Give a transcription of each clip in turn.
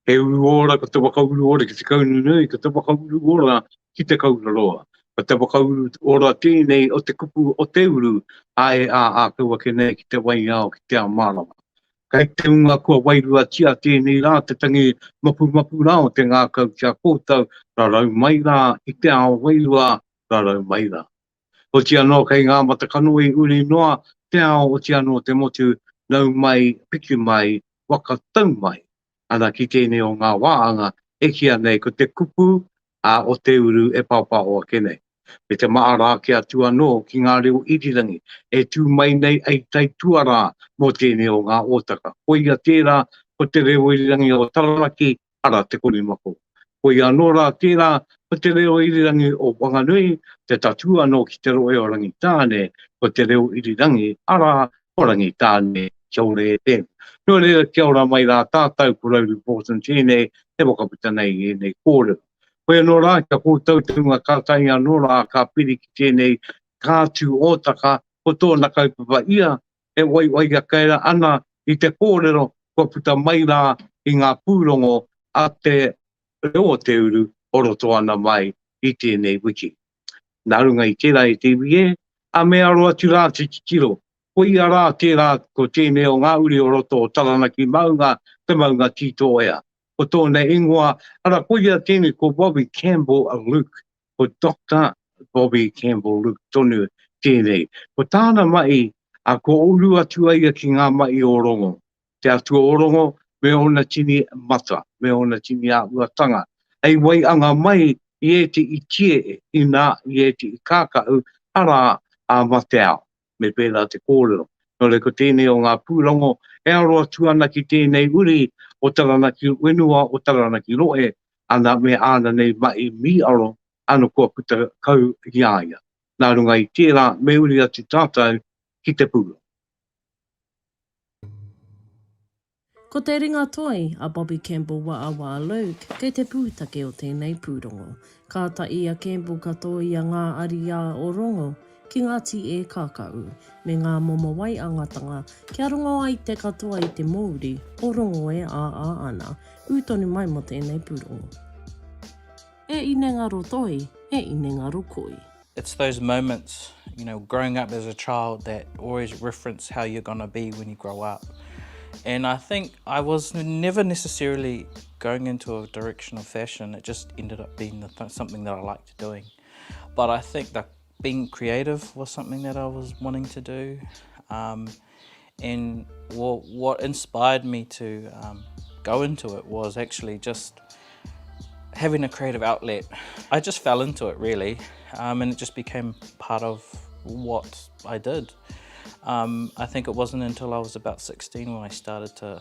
He uru ora, ko te wakauru ora ki te kaunu nui, ko te wakauru ora ki te kauna roa. Ko te wakauru ora tēnei o te kupu o te uru, a kaua ke nei ki te wai ao ki te amarawa. Kei te unga kua wairua tia tēnei rā, te tangi mapu rao te ngā kau kia kōtau, rarau mai rā, i te ao wairua, rarau mai rā. O tia no kei ngā matakanoi uri noa, te ao o tia no te motu, nau mai, piki mai, wakatau mai. Ana ki tēnei o ngā wāanga, e kia nei ko te kupu o te uru e pāpāoa ke nei. Me te maara ki atua no ki ngā reo irirangi, e tū mai nei ei tai tuara mō tēnei o ngā otaka. Koia tērā, ko te reo irirangi o Taranaki, ara te korimako. Koia nora tērā, ko te reo irirangi o Whanganui, te tatua no ki te roe o rangi tāne, ko te reo irirangi, ara o rangi tāne, kia ore e tēnei. Nō rea kia ora mai rā tātou ko Rauru Broughton tēnei, te wakaputa nei e nei kōrero. Koe anō rā, kia kōtau te unga kātai anō rā, ka piri ki tēnei kātu ōtaka, ko tōna kaupapa ia, e wai a kaira ana i te kōrero, ko puta mai rā i ngā Pūrongo a te reo o te uru, o roto ana mai i tēnei wiki. Nā runga i tērā i te iwi a me aro atu rā te kikiro. Koia rā tērā ko tēnei o ngā uri o roto o Taranaki maunga, te maunga tito ea. Ko tōna ingoa, ara koia tēnei ko Bobby Campbell a Luke, ko Dr. Bobby Campbell Luke tonu tēnei. Ko tāna mai, a ko uru atu aia ki ngā mai o rongo. Te atua o rongo, me ona tini mata, me ona tini āhuatanga. Ei wai anga mai, i e te i tie, i nā, i e te i kākau, ara a mate ao. Me pēnā te kōrero. Nō re ko tēnei o ngā Pūrongo, e aro atu ana ki tēnei uri o Taranaki wenua, o Taranaki roe, ana me ana nei mai mi aro, ana kua puta kau iaia. Nā runga i tērā, me uri atu tātou ki te Pūrongo. Ko te ringa toi a Bobby Campbell wa Luke, kei te pūtake o tēnei Pūrongo. Ka tai a Campbell katoa i a ngā aria o rongo, ki ngā ti e kākau, me ngā momo wai angatanga, kia rongo ai te katoa i te Māori, o rongo e ana, utonu mai mo tēnei Pūrongo. E ine ngaro toi, e ine ngaro koi. It's those moments, you know, growing up as a child that always reference how you're going to be when you grow up. And I think I was never necessarily going into a direction of fashion, it just ended up being something that I liked doing. But I think that being creative was something that I was wanting to do, and what inspired me to go into it was actually just having a creative outlet. I just fell into it really, and it just became part of what I did. I think it wasn't until I was about 16 when I started to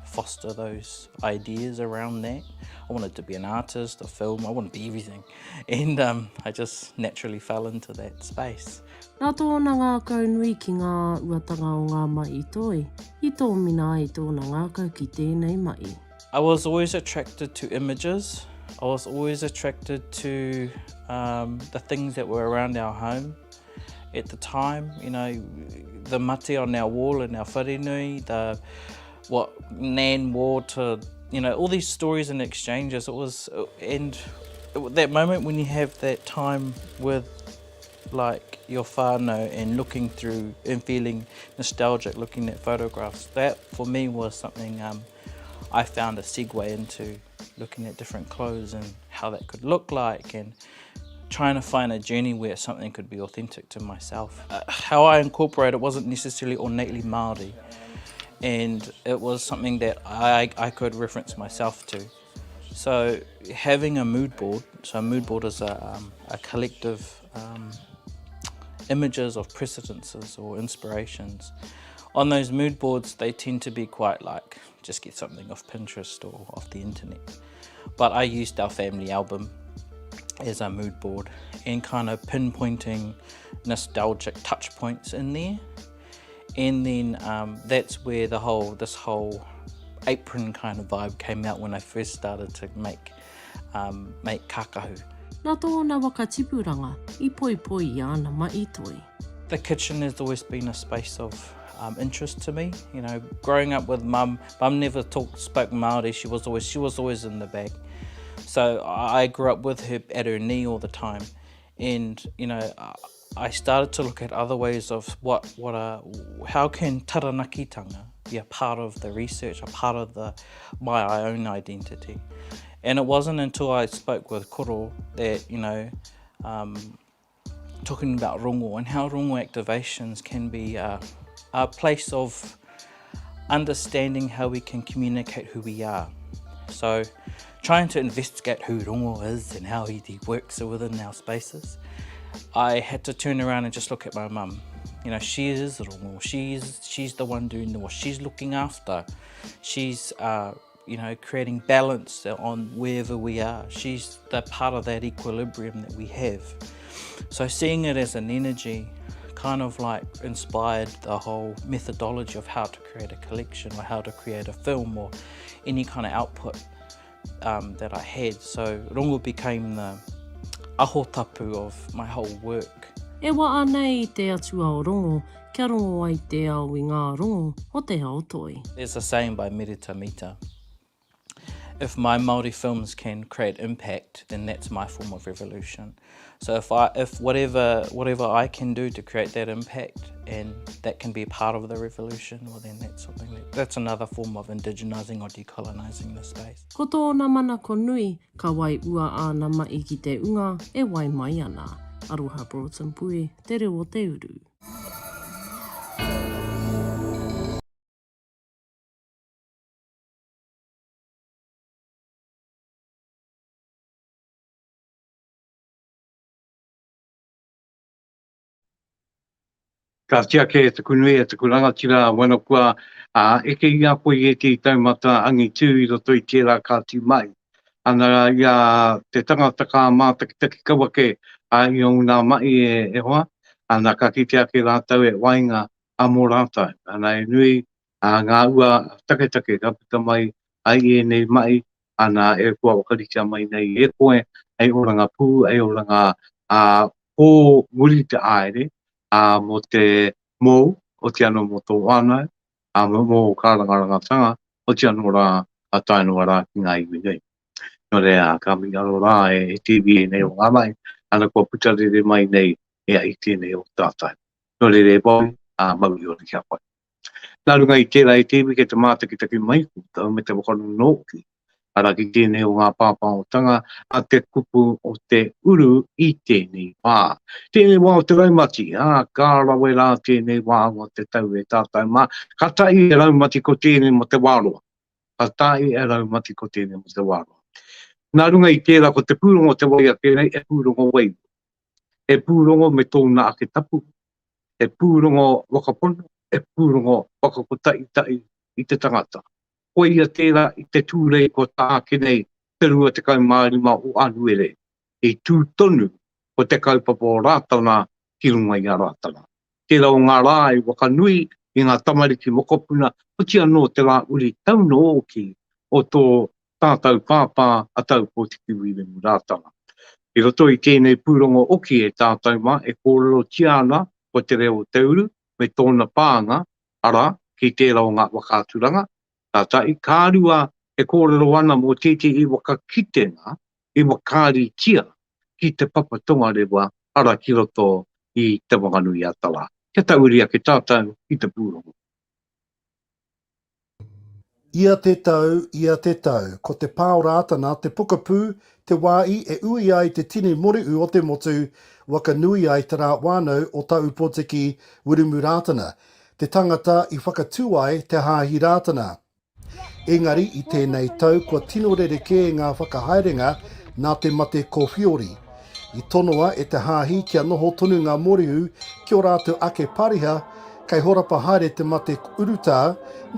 foster those ideas around that. I wanted to be an artist, a film, I wanted to be everything. And I just naturally fell into that space. Nā tōna ngā kaunui ki ngā āhuatanga o ngā mai toi, I tō mina I tōna ngā kau ki tēnei mai. I was always attracted to images. I was always attracted to the things that were around our home. At the time, you know, the mate on our wall in our wharenui, what Nan wore to, you know, all these stories and exchanges. It was, and that moment when you have that time with like your whānui and looking through and feeling nostalgic, looking at photographs, that for me was something I found a segue into looking at different clothes and how that could look like, and trying to find a journey where something could be authentic to myself. How I incorporate it wasn't necessarily innately Māori, and it was something that I could reference myself to. So having a mood board, so a mood board is a collective images of precedences or inspirations. On those mood boards, they tend to be quite like, just get something off Pinterest or off the internet. But I used our family album as a mood board and kind of pinpointing nostalgic touch points in there. And then that's where this whole apron kind of vibe came out when I first started to make kakahu. Nā tōna waka tipuranga, I poi ana mai toi. The kitchen has always been a space of interest to me. You know, growing up with mum never spoke Māori. She was always in the back. So I grew up with her at her knee all the time, and you know, I started to look at other ways of how can taranakitanga be a part of the research, a part of my own identity. And it wasn't until I spoke with Koro that, you know, talking about rongo and how rongo activations can be a place of understanding how we can communicate who we are. So trying to investigate who rongo is and how he works within our spaces, I had to turn around and just look at my mum. You know, she is rongo. She's the one doing the work. She's looking after. She's you know, creating balance on wherever we are. She's the part of that equilibrium that we have. So seeing it as an energy kind of like inspired the whole methodology of how to create a collection or how to create a film or any kind of output that I had. So rongo became the ahotapu of my whole work. E wa anei te atua o rongo, kia rongo ai te au I ngā rongo o te haotoi. There's a saying by Merita Mita. If my Māori films can create impact, then that's my form of revolution. So if whatever I can do to create that impact and that can be part of the revolution, well then that's another form of indigenizing or decolonising the space. Ko tōna mana ko nui, ka wai ua āna mai ki te unga, e wai mai ana. Rauru Broughton pui, te reo o te uru. Ka tia ke te kunui e te kuranga tira wana kua eke ia koe e te taumata angi tū I roto I tērā ka tū mai. Ana ia te tangata ka mātakitaki kaua ke I o ngā mai e hoa. Ana ka kite ake rātau e wainga a mō rātau. Ana e nui ngā ua take ka puta mai ai e nei mai. Ana e kua wakaritia mai nei e koe ai oranga pū, ai oranga o muri te aere. Mo te mou, o te ano mo tō whānui, mo ka rangarangatanga, o te ano rā a tainua rā ki ngā iwi nei. No rea, ka mi aro rā e TV nei o ngā mai, ana kua putarere mai nei e a I tēnei o tātai. No re boi, maui o ni kia koe. Nā runga I tērā e TV ke te mātakitaki mai kūtau me te wakanu nōki. Ara ki tēnei o ngā pāpaotanga a te kupu o te uru I tēnei wā. Tēnei wā o te raumati, ka rawe rā tēnei wā o te tau e tātai mā. Ka tai e raumati ko tēnei mo te wāroa. Ka tai e raumati ko tēnei mo te wāroa. Nā runga I tērā ko te pūrongo te waia tēnei e pūrongo wei. E pūrongo me tōna ake tapu. E pūrongo wakapono. E pūrongo wakapotai I te tangata. Ko ia tērā I te tūrei ko tā kenei te rua te kau mārima o anuere. E tū tonu ko te kaupapa o rātana ki runga I a rātana. Tērā o ngā rā I wakanui I ngā tamariki mokopuna o tia no te rā uri tauno oki o tō tātau pāpā a tau po te kiwire mu rātana. I roto I tēnei pūrongo oki e tātau mā e kōrero tiana ko te reo o te uru me tōna pānga ara ki tērā o ngā wakaturanga. Tātai kārua e kōrero ana mō tēte I wakakitenga, I wakari tia ki te papatonga rewa ara ki roto I te wanganui atala. Kia tauria ke tātou I te pūrongo. Ia te tau, ko te pāo rātana, te pukapū, te wāi e ui ai te tini moriu o te motu, waka nui ai te rā wānau o tau pōteki urumu rātana, te tangata I whakatū ai te hāhi rātana. Engari I tēnei tau, kua tino rereke ngā whakahaerenga nā te mate kōwhiori. I tonoa e te hāhi kia noho tonu ngā moriu ki o rātou ake pariha, kai horapa haere te mate urutā,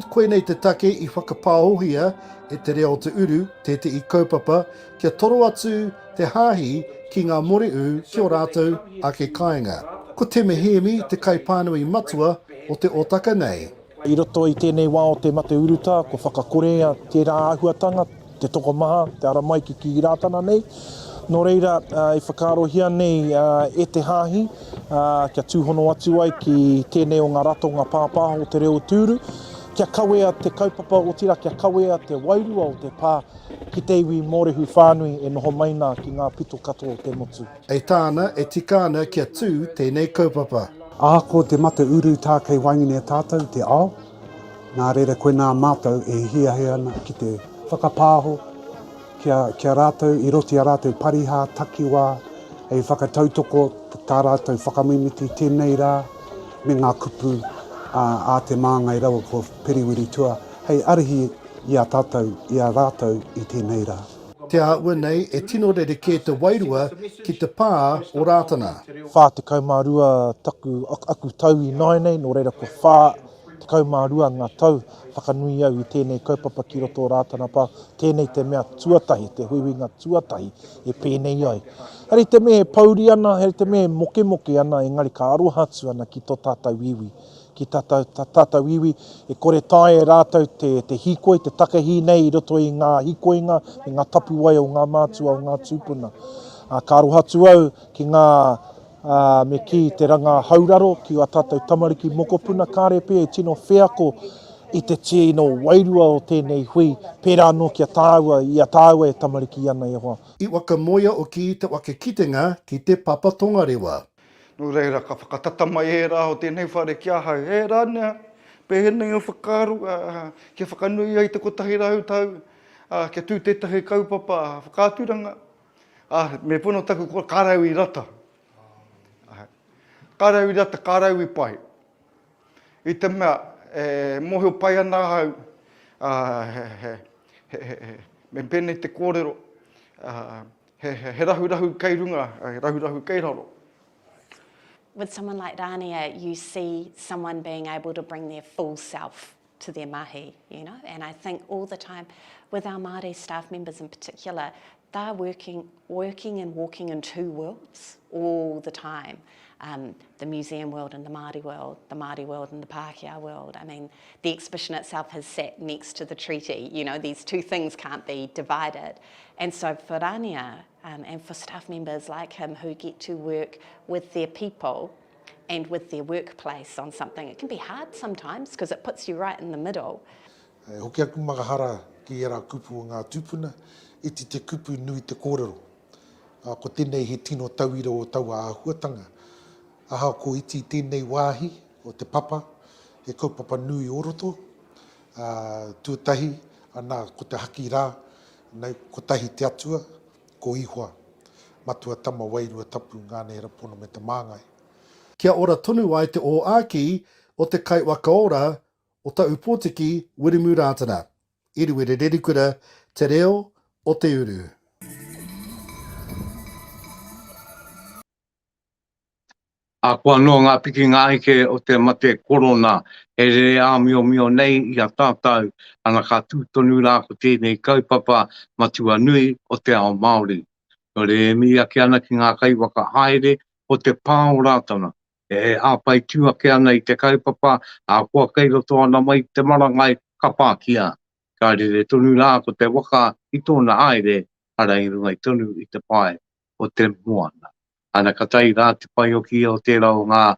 koe nei te take I whakapaohia e te reo o te uru, te I kaupapa, kia toro atu te hāhi ki ngā moriu ki o rātou ake kāinga. Ko te mehemi te kaipānui matua o te otaka nei. I roto I tēnei wā o te mate uruta, ko whakakorea tērā āhuatanga, te tokomaha, te aramaiki ki rātana nei. Nō reira, i whakarohia nei e te hāhi, kia tūhono atu ai ki tēnei o ngā rato ngā pāhemo o te reo o te uru, kia kawea te kaupapa o tira, kia kawea te wairua o te pā, ki te iwi mōrehu whānui e noho maina ki ngā pito katoa o te motu. E tāna, e tikana kia tū tēnei kaupapa. Ko te mate uru tā kei waingine a tātou, te ao. Nā reira koe nā mātou e hiahea ana ki te whakapaoho, kia rātou, i roti a rātou pariha, takiwā, e whakatautoko tā rātou whakamimiti tēnei rā, me ngā kupu a te māngai rawa ko periwiri tua. Hei arihi i a tātou, i a rātou i tēnei rā. Te āua nei e tino rere kē te wairua ki te pā o rātana. Whā te kaumārua taku aku tau i nai nei, nō reira ko whā te kaumārua ngā tau whakanui au i tēnei kaupapa ki roto rātana pā, tēnei te mea tuatahi, te huiwinga tuatahi e pēnei ai. Heri te mea pauri ana, heri te mea moke ana, engari ka arohatu ana ki tō tātou iwi. Ki tātou iwi, e kore tae rātou te hikoi, te takahi nei i roto i ngā hikoinga, i ngā tapuai o ngā mātua o ngā tūpuna. Ka arohatu au ki ngā me ki te ranga hauraro, ki a tātou tamariki mokopuna, kāre pē e tino wheako i te tino wairua o tēnei hui, pērā no kia tāua, i a tāua e tamariki ana e hoa. I waka moia o ki te wake kitenga ki te papa tongarewa. Nō reira, ka whakatatama e rā o tēnei whare kia hau. E rā nea, pēhenei o whakaru, kia whakanui ai te kotahi rau tau, kia tū tētahi kaupapa, whakāturanga. Me pono taku kua kārau i rata. Kārau i rata, kārau i pai. I te mea, mohe o pai ana hau, me pēnei te kōrero, he rahu kei runga, rahu kei raro. With someone like Rania, you see someone being able to bring their full self to their mahi, you know, and I think all the time with our Māori staff members in particular, they're working and walking in two worlds all the time. The museum world and the Māori world and the Pākehā world. I mean, the exhibition itself has sat next to the treaty. You know, these two things can't be divided. And so for Rania and for staff members like him who get to work with their people and with their workplace on something, it can be hard sometimes because it puts you right in the middle. Hoki aku makahara ki era kupu o ngā tūpuna, iti te kupu nui te kōrero. Ko tēnei he tino tauira o tau āhuatanga. Aha ko iti tēnei wāhi o te papa, he kaupapa nui o roto, tuatahi, anā ko te haki rā, nei ko tahi te atua, ko ihua, matua tama wairua tapu ngānei rapono me te māngai. Kia ora tonu ai te o āki o te kai wakaora o tau pōtiki Wirimu Rātana. Iriwere rerikura, te reo o te uru. Kua noa ngā piki ngā ike o te mate korona, e re a mio nei i a tātou, ana ka tūtonu rā ko tēnei kaupapa matua nui o te ao Māori. Nō re mi ake ana ki ngā kai waka haere o te pā o rātana. E āpai tū ake ana i te kaupapa, kua kei roto ana mai te marangai kapa kia. Ka re tonu rā ko te waka i tōna aere, ara i rungai tonu i te pai o te moana. Ana ka tai rā te pai o ki o tērā o ngā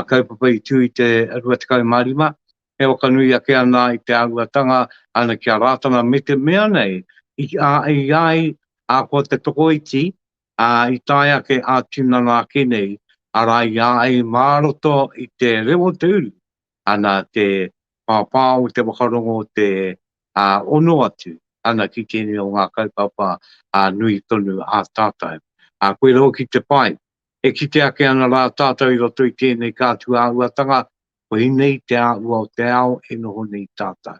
kaupapa i tū i te 25, he waka nui ake ana i te āhuatanga, ana kia rātana me te mea nei, i ai ko te toko iti, i tai ake a tūnana ake nei, ara i ai māroto i te reo o te uru, ana te pāpāo te wakarongo te ono atu, ana ki tēnei o ngā kaupapa nui tonu a tātou. Koe rau ki te pai, e ki te ake ana rā tātou i roto i tēnei kātua āhuatanga, koe nei te āua o te ao e noho nei tātou.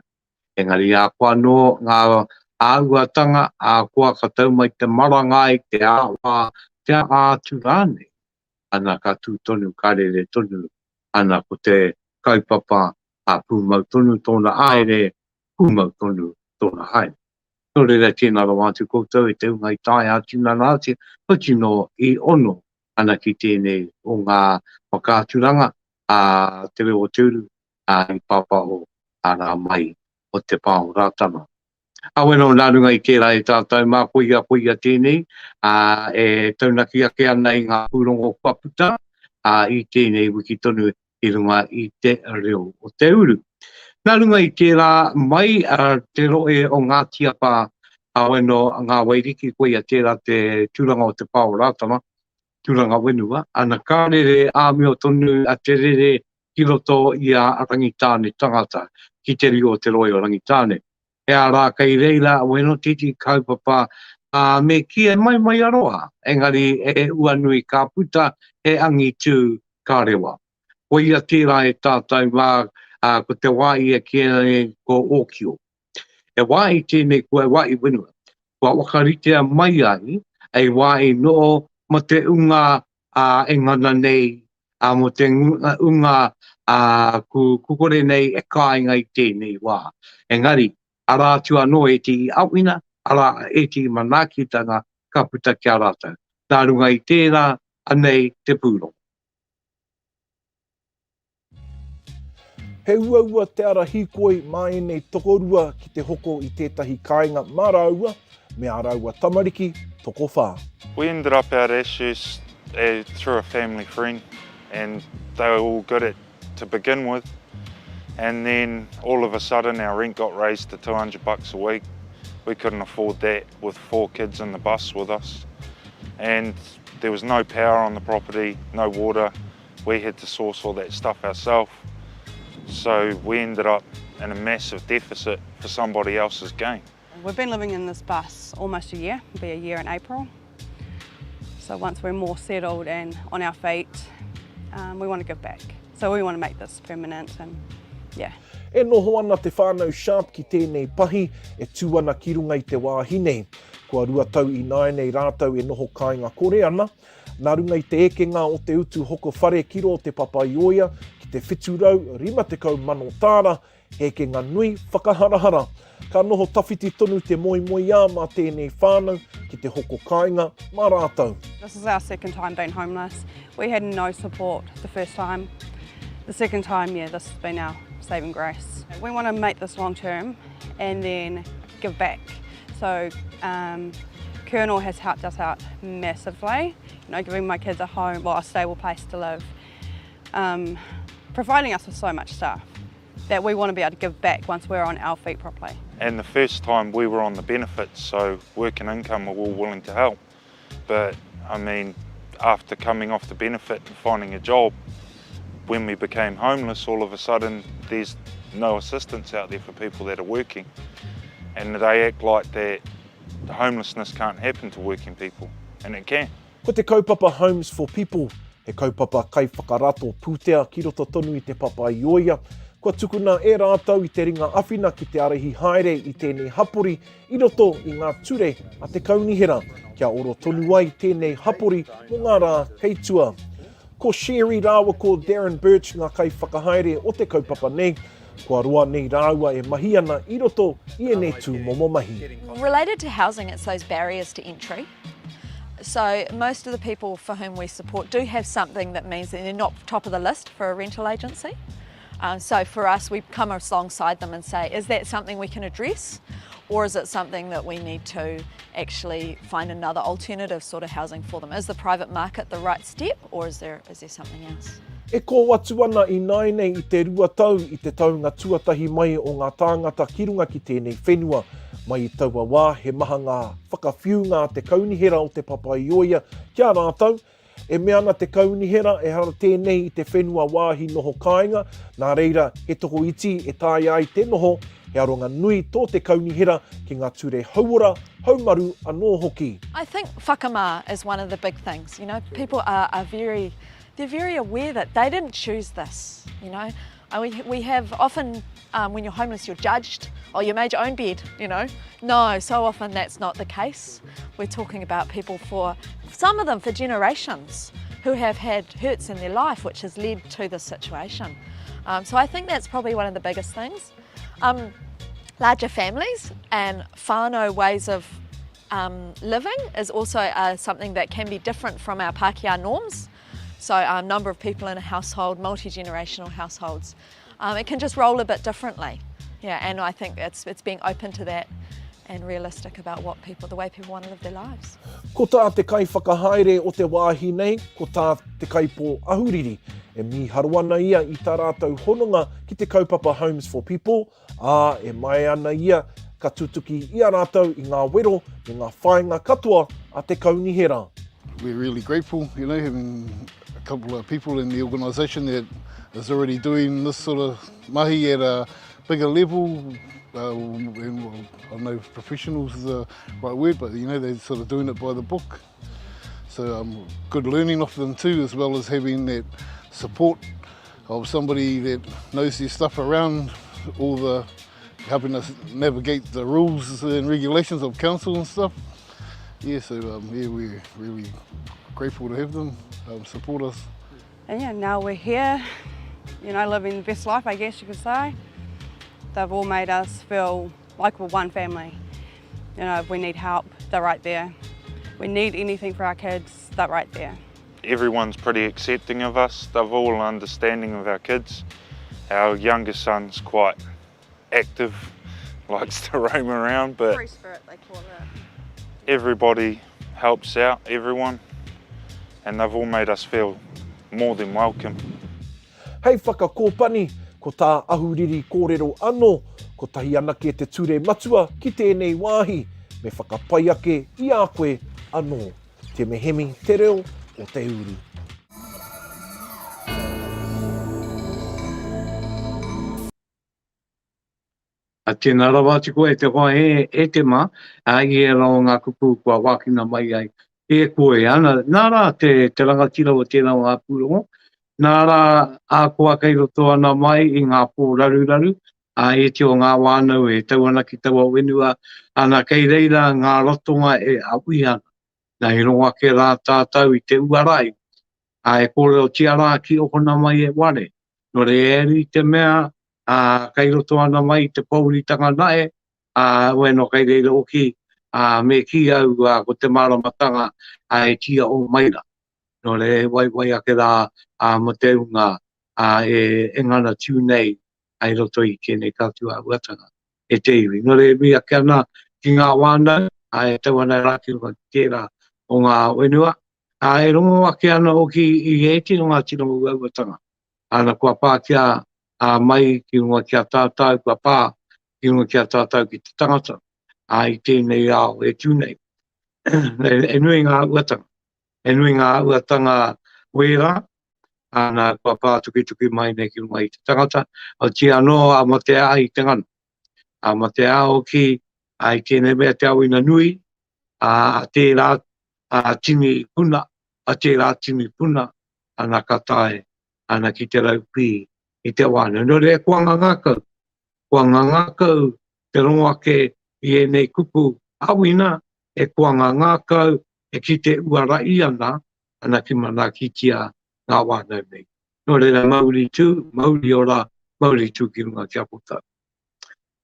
Engari kua no ngā āhuatanga, kua katau mai te marangai, te āua, te āturane. Ana ka tūtonu, ka rere tonu, ana ko te kaupapa, pūmau tonu tōna aere, pūmau tonu tōna haere. Nō reira tēnā rau atu koutou e te unga i tae atu nana atu, hoti no i ono ana ki tēnei o ngā whakāturanga te reo o te uru i pāpāho rā mai o te pāo rātana. Aweno nā runga I tērā e tātou mā poia tēnei, e taunaki ake ana I ngā Pūrongo Paputa, I tēnei wiki tonu I runga I te reo o te uru. Nā runga I tērā mai te roe o ngā tiapa aweno ngā wairiki koe a tērā te tūranga o te Pāoratanga, tūranga wenua, ana kārere āmio tonu a te rere ki roto I a rangitāne tangata, ki te rio o te roe o rangitāne. E a rā kai reila weno titi kaupapa me kia mai aroha. Engari e whānui ka puta e angi tū ka rewa. Ko ia tērā e tātou wā ko te wai e kia e ko ōkio. E wai tēnei ko e wai wenua. Kua wakaritea mai ai, e wai no mo te unga e ngana nei, mo te unga kukore nei e kāinga I tēnei wā. Engari, ara tua no e ti awina, ara e ti manakitanga ka puta kia rātou. Nā runga I tērā, anei te Pūrongo. He ua te ara hikoi mai nei tokorua ki te hoko I tētahi kāinga mā Raua, me a Raua tamariki, toko whā. We ended up out issues through a family friend, and they were all good to begin with. And then all of a sudden our rent got raised to $200 a week. We couldn't afford that with 4 kids in the bus with us. And there was no power on the property, no water. We had to source all that stuff ourselves. So we ended up in a massive deficit for somebody else's gain. We've been living in this bus almost a year, it'll be a year in April. So once we're more settled and on our feet, we want to give back. So we want to make this permanent and yeah. E noho ana te whānau sharp ki tēnei pahi, e tū ana ki runga I te wāhine. Kua rua tau I nei rātau e noho kāinga kore ana. Nā runga I te ekenga o te utu hoko whare kiro o te papaioia, ki te whiturau, 50 mano tāra, ekenga nui whakaharahara. Ka noho tawhiti tonu te moi ā mā tēnei whānau, ki te hoko kāinga, mā rātau. This is our second time being homeless. We had no support the first time. The second time, yeah, this has been our saving grace. We want to make this long term and then give back. So Colonel has helped us out massively, giving my kids a home, well, a stable place to live, providing us with so much stuff that we want to be able to give back once we're on our feet properly. And the first time we were on the benefits, so work and income were all willing to help. But I mean, after coming off the benefit and finding a job, when we became homeless, all of a sudden there's no assistance out there for people that are working. And they act like that homelessness can't happen to working people, and it can. Ko te kaupapa Homes for People, he kaupapa kai whakarato pūtea ki roto tonu I te papaioia. Kua tukuna e rātau I te ringa awhina ki te arehi haere I tēnei hapori, I roto I ngā ture a te kaunihera. Kia oro tonu ai tēnei hapori mo ngā rā heitua. Ko Sherry rāua ko Darren Birch ngā kai whakahaere o te kaupapa nei. Kua roa nei rāua e mahi ana I roto I e netu momo mahi. Related to housing, it's those barriers to entry. So most of the people for whom we support do have something that means that they're not top of the list for a rental agency. So for us, we come alongside them and say, is that something we can address? Or is it something that we need to actually find another alternative sort of housing for them? Is the private market the right step, or is there something else? E ko atu ana I nei I te rua tau I te taunga tuatahi mai o ngā tāngata ki runga ki tēnei whenua. Mai I taua wā, he maha ngā whakawhiu ngā te kaunihera o te papaioia kia rātau. E mea ana te kaunihera e hara tēnei I te whenua wāhi noho kāinga. Nā reira, he toko iti e tāia ai te noho, he aronga nui tō te kaunihera ki ngā ture hauora, haumaru anō hoki. I think whakamā is one of the big things. People are very aware that they didn't choose this. We have often, when you're homeless, you're judged. Oh, you made your own bed, No, so often that's not the case. We're talking about people some of them for generations, who have had hurts in their life, which has led to this situation. So I think that's probably one of the biggest things. Larger families and whānau ways of living is also something that can be different from our Pākehā norms. So a number of people in a household, multi-generational households, it can just roll a bit differently. Yeah, and I think it's being open to that and realistic about the way people want to live their lives. Ko tā te kai whakahaere o te wāhi nei, ko tā te kai pō ahuriri. E mi haruana ia i tā rātou hononga ki te kaupapa Homes for People, e mai ana ia ka tutuki i a rātou i ngā wero, i ngā whāinga katoa a te kaunihera. We're really grateful, having a couple of people in the organisation that is already doing this sort of mahi at a bigger level. And I know professionals is the right word, but they're sort of doing it by the book. So good learning off them too, as well as having that support of somebody that knows their stuff around helping us navigate the rules and regulations of council and stuff. So we're really grateful to have them support us. And now we're here, living the best life, I guess you could say. They've all made us feel like we're one family. If we need help, they're right there. We need anything for our kids, they're right there. Everyone's pretty accepting of us. They're all understanding of our kids. Our youngest son's quite active, likes to roam around, but Free spirit, they call it. Everybody helps out everyone, and they've all made us feel more than welcome. Hei whakakōpani, ko tā ahuriri kōrero anō, ko tahi anake te ture matua ki tēnei wāhi, me whakapai ake i a koe anō. Te mehemi te reo o te uru. A tēnā rawa tiko e te whae e te mā, i e rao ngā kupu kua wākina mai ai. E koe ana, nā rā te rangatira o tēnā o ngā Pūrongo, nā rā a kua kei roto ana mai i ngā pō raru, e te o ngā whānau e tau ana ki taua wenua, ana kei reira ngā rotonga e aui ana. Nā i ronga ke rā tātau i te uarai, e kore o tia rā ki o kona mai e ware. No re eri te mea, kei roto ana mai te pauritanga nae, no kei reira oki, me ki au ko te maramatanga e tia o maira. No re wai ake rā mo te unga e ngana tiu nei ai roto i tēnei katoa āhuatanga e te iwi. No re mi ake ana ki ngā wānau, e tau ana rāki runga tērā o ngā wenua. E rongo ake ana oki i e tino ngā tino āhuatanga. Ana kua pā kia mai ki runga kia tātau, kua pā ki runga kia tātau ki te tangata. I tēnei ao e tūnei. E nui ngā āhuatanga. E nui ngā āhuatanga wera, ana kua pā tuki mai nei ki runga i te tangata. O ti anō a mo te a i te ngana. A mo te a o ki, i tēnei mea te au ina nui, a te rā tini puna, ana katae, ana ki te raupi i te wāna. No re kua ngangakau, te rongo ake i e nei kupu awina, e kua ngangakau, e ki te uarai ana ki mana ki tia ngā wānau nei. No re mauri tū, mauri tū ki runga kia putau.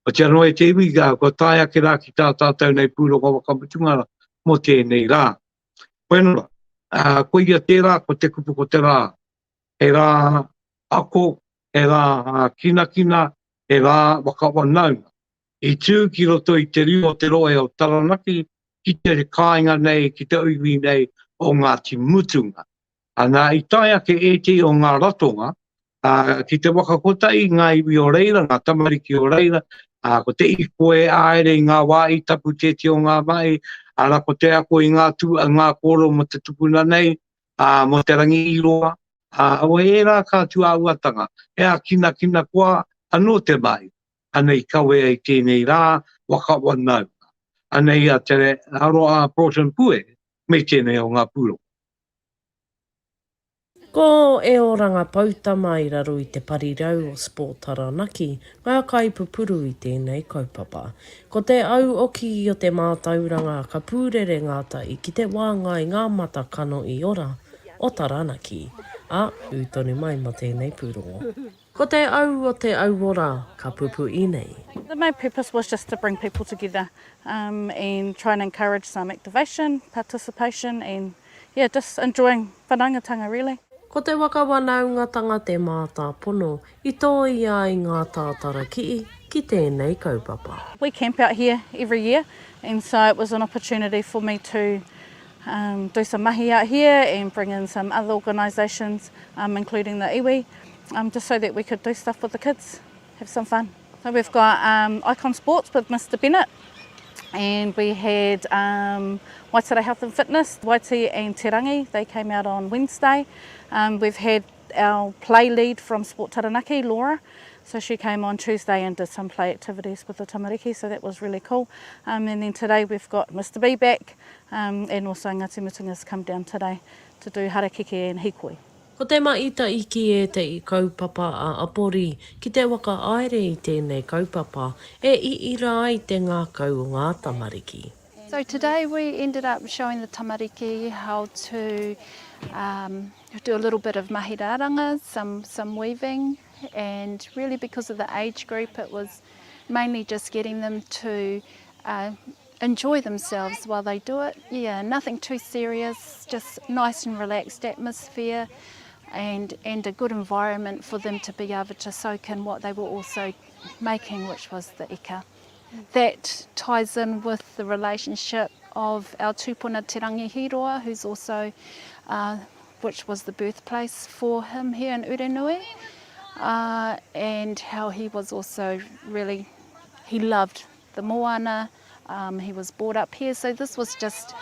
O te anō e te iwi ko tāia ke rā ki tā tātou nei Pūrongo wakamutunga mo tēnei rā. Whenora, ko ia tērā, ko te kupu ko te rā. E rā ako, e rā kina, e rā wakawanau. I tū ki roto i te rio o te roe o Taranaki, ki te kāinga nei, ki te uiwi nei o ngā timutunga. Ana i taia ke e te o ngā ratonga, ki te wakakotai ngā iwi o reira, ngā tamariki o reira, ko te ikoe aere i ngā wā i tapu te o ngā mai, ara ko te ako i ngā koro mo te tupuna nei, mo te rangi i roa, o e rā kātua āhuatanga, e a kina kua anō te mai, ana i kawe ai tēnei rā wakawanau. Ana i a te aroa Broughton pue, me tēnei o ngā Pūrongo. Ko e oranga pautama i raro i te parirau o Sport Taranaki, ngā kaipupuru i tēnei kaupapa. Ko te au oki o te mātauranga ka pūrere ngātai ki te wāngai ngā mata kano i ora o Taranaki. Utoni mai mo tēnei Pūrongo. Ko te au o te auora ka pupu i nei. The main purpose was just to bring people together and try and encourage some activation, participation and just enjoying whanaungatanga really. Ko te wakawanaugatanga te mātā pono, I tō ia I ngā tātara ki tēnei kaupapa. We camp out here every year, and so it was an opportunity for me to do some mahi out here and bring in some other organisations, including the iwi, just so that we could do stuff with the kids, have some fun. So we've got Icon Sports with Mr. Bennett, and we had Waitara Health and Fitness, Waiti and Te Rangi, they came out on Wednesday. We've had our play lead from Sport Taranaki, Laura, so she came on Tuesday and did some play activities with the tamariki, so that was really cool. And then today we've got Mr. B back, and also Ngāti Mutunga's come down today to do harakeke and hikoi. Ko te maita iki e te I kaupapa a apori, ki te waka aere I tēnei kaupapa, e I ira ai te ngā kau o ngā tamariki. So today we ended up showing the tamariki how to do a little bit of mahiraranga, some weaving, and really because of the age group it was mainly just getting them to enjoy themselves while they do it. Yeah, nothing too serious, just nice and relaxed atmosphere and a good environment for them to be able to soak in what they were also making, which was the ika. That ties in with the relationship of our tūpuna Te Rangi Hiroa, who's also, which was the birthplace for him here in Urenui, and how he was also really, he loved the moana, he was brought up here, so this was just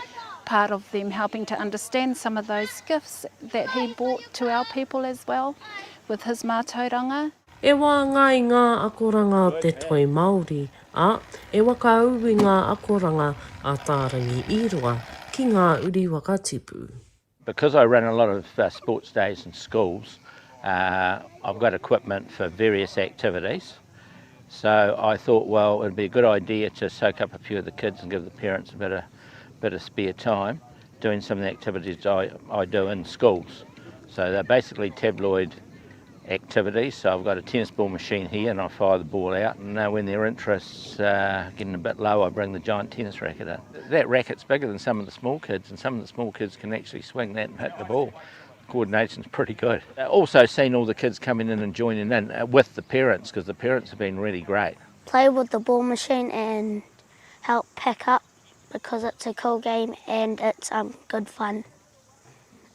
part of them helping to understand some of those gifts that he brought to our people as well with his mātauranga. E wā ngai ngā akoranga o te toi Māori, e waka auwi ngā akoranga a tārangi Iroa ki ngā uri wakatipu. Because I run a lot of sports days in schools, I've got equipment for various activities. So I thought, well, it'd be a good idea to soak up a few of the kids and give the parents a bit of spare time doing some of the activities I do in schools. So they're basically tabloid activities. So I've got a tennis ball machine here and I fire the ball out, and when their interest's getting a bit low, I bring the giant tennis racket in. That racket's bigger than some of the small kids, and some of the small kids can actually swing that and hit the ball. Coordination's pretty good. Also seen all the kids coming in and joining in with the parents, because the parents have been really great. Play with the ball machine and help pack up, because it's a cool game and it's good fun,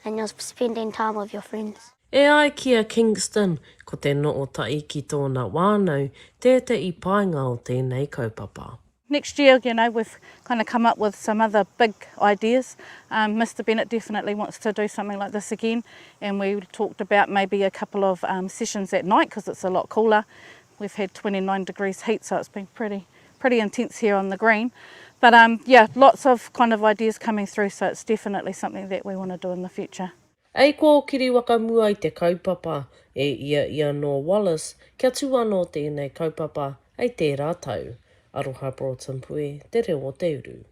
and you're spending time with your friends. E ai kia Kingston, ko te noo tai ki tōna whānui, tētai painga o tēnei kaupapa. Next year, we've kind of come up with some other big ideas. Mr. Bennett definitely wants to do something like this again, and we talked about maybe a couple of sessions at night because it's a lot cooler. We've had 29 degrees heat, so it's been pretty intense here on the green. But yeah, lots of kind of ideas coming through, so it's definitely something that we want to do in the future. Ei kō kiri waka mua I te kaupapa, e ia no Wallace, kia tū anō tēnei kaupapa, ei te rātau. Rauru Broughton pui, te reo o te uru.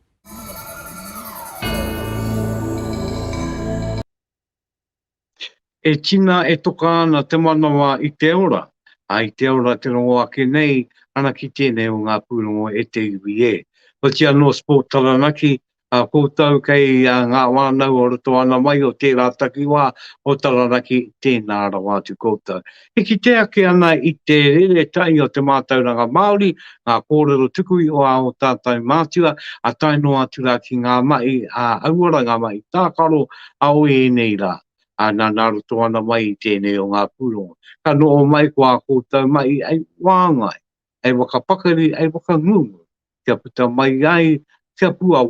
E tina e toka ana te manawa I te ora. I te ora te rongo ake nei, ana ki tēnei o ngā pūrongo e te iwi e. O tia no Sport Taranaki, koutou kei ngā wānau o roto ana mai o tērā takiwā o Taranaki tēnā rawa atu koutou. Hiki te ake ana I te rere tai o te mātauranga Māori, ngā kōrero tukui o ao tātai mātua, a taino atu rā ki ngā mai, auara ngā mai tākaro au e nei rā. Nā roto ana mai I tēnei o ngā pūrongo. Ka noo mai kua koutou mai ai wāngai, ai wakapakari, ai wakangungu, kia puta mai ai, kia pua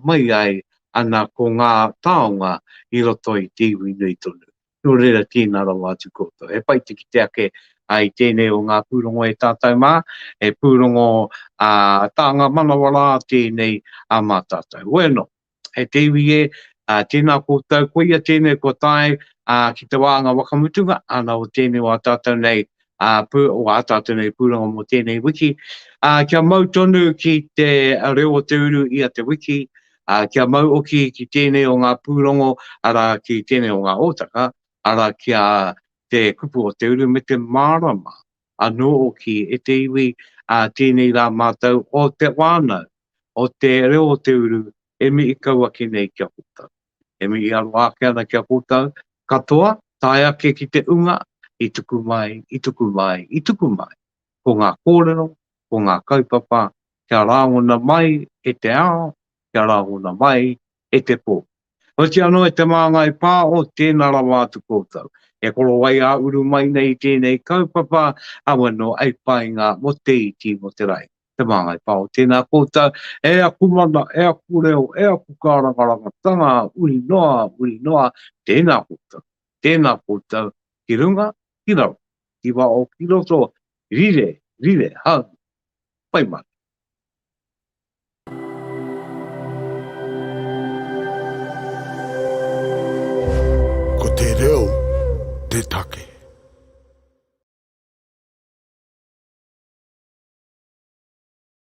mai ai ana ko ngā taonga I roto I te iwi nui tonu. Nō reira tēnā rawa atu koutou. E pai te ki te ake ai tēnei o ngā pūrongo e tātou mā, e pūrongo tāanga manawara tēnei a mā tātou. Bueno, e te iwi e, tēnā koutou, koia tēnei ko tai, ki te wāanga wakamutunga, ana o tēnei o a tātou nei, o a tātou nei pūrongo mo tēnei wiki. Kia mau tonu ki te REO O Te Uru I a te wiki, kia mau oki ki tēnei o ngā pūrongo, ara ki tēnei o ngā otaka, ara kia te kupu o te uru me te marama, anō oki e te iwi tēnei rā mātou o te wānau, o te REO O Te Uru, e mi I kaua ki nei kia koutou. E mi I aru ake ana kia koutou, katoa, tae ake ki te unga, i tuku mai, i tuku mai, i tuku mai. Ko ngā kōrero, ko ngā kaupapa, kia rāngona mai e te ao, kia rāngona mai e te pō. O te anō e te māngai pā o tēnā rawa atu kōtau. E koro wai a uru mai nei tēnei kaupapa, awa no ai pai ngā mo te iti mo te rai. Te māngai pā o tēnā kōtau, e a kumana, e a kureo, e a kukāranga, uri noa, tēnā kōtau. Tēnā kōtau, ki runga, ki rau, ki wao, ki roto, rire, hau, pai mai.